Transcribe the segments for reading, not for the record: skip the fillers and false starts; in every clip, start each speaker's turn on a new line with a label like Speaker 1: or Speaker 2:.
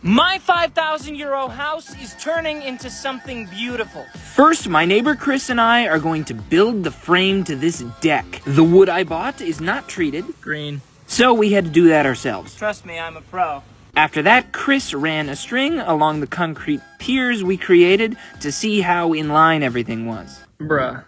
Speaker 1: My 5,000 euro house is turning into something beautiful.
Speaker 2: First, my neighbor Chris and I are going to build the frame to this deck. The wood I bought is not treated.
Speaker 1: Green.
Speaker 2: So we had to do that ourselves.
Speaker 1: Trust me, I'm a pro.
Speaker 2: After that, Chris ran a string along the concrete piers we created to see how in line everything was.
Speaker 1: Bruh,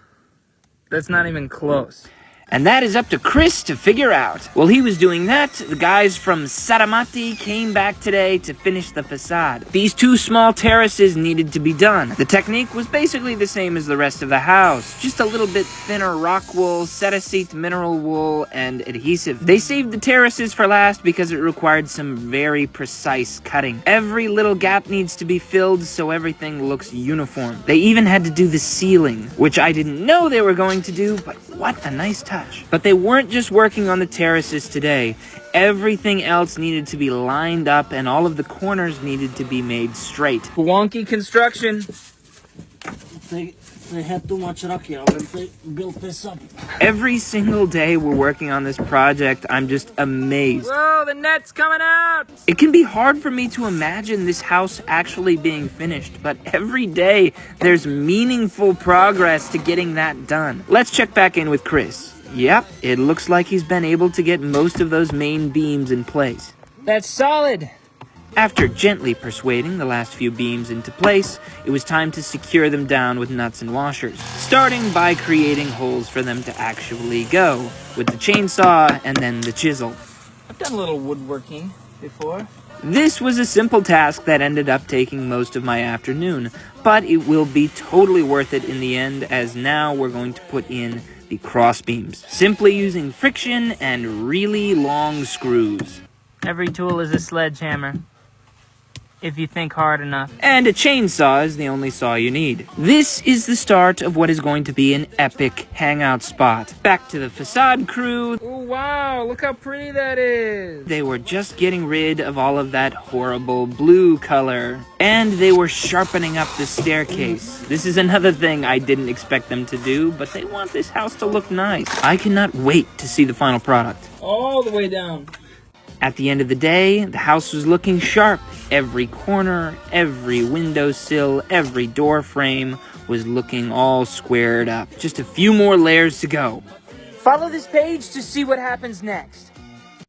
Speaker 1: that's not even close.
Speaker 2: And that is up to Chris to figure out. While he was doing that, the guys from Saramati came back today to finish the facade. These two small terraces needed to be done. The technique was basically the same as the rest of the house, just a little bit thinner rock wool, cetaceite mineral wool, and adhesive. They saved the terraces for last because it required some very precise cutting. Every little gap needs to be filled so everything looks uniform. They even had to do the ceiling, which I didn't know they were going to do, but what a nice touch. But they weren't just working on the terraces today. Everything else needed to be lined up and all of the corners needed to be made straight.
Speaker 1: Wonky construction.
Speaker 3: They had too much rock here when they built this up.
Speaker 2: Every single day we're working on this project, I'm just amazed.
Speaker 1: Whoa, the net's coming out!
Speaker 2: It can be hard for me to imagine this house actually being finished, but every day there's meaningful progress to getting that done. Let's check back in with Chris. Yep, it looks like he's been able to get most of those main beams in place.
Speaker 1: That's solid!
Speaker 2: After gently persuading the last few beams into place, it was time to secure them down with nuts and washers, starting by creating holes for them to actually go, with the chainsaw and then the chisel.
Speaker 1: I've done a little woodworking before.
Speaker 2: This was a simple task that ended up taking most of my afternoon, but it will be totally worth it in the end, as now we're going to put in the cross beams, simply using friction and really long screws.
Speaker 1: Every tool is a sledgehammer, if you think hard enough.
Speaker 2: And a chainsaw is the only saw you need. This is the start of what is going to be an epic hangout spot. Back to the facade crew.
Speaker 1: Oh wow, look how pretty that is!
Speaker 2: They were just getting rid of all of that horrible blue color. And they were sharpening up the staircase. This is another thing I didn't expect them to do, but they want this house to look nice. I cannot wait to see the final product.
Speaker 1: All the way down.
Speaker 2: At the end of the day, the house was looking sharp. Every corner, every windowsill, every door frame was looking all squared up. Just a few more layers to go.
Speaker 1: Follow this page to see what happens next.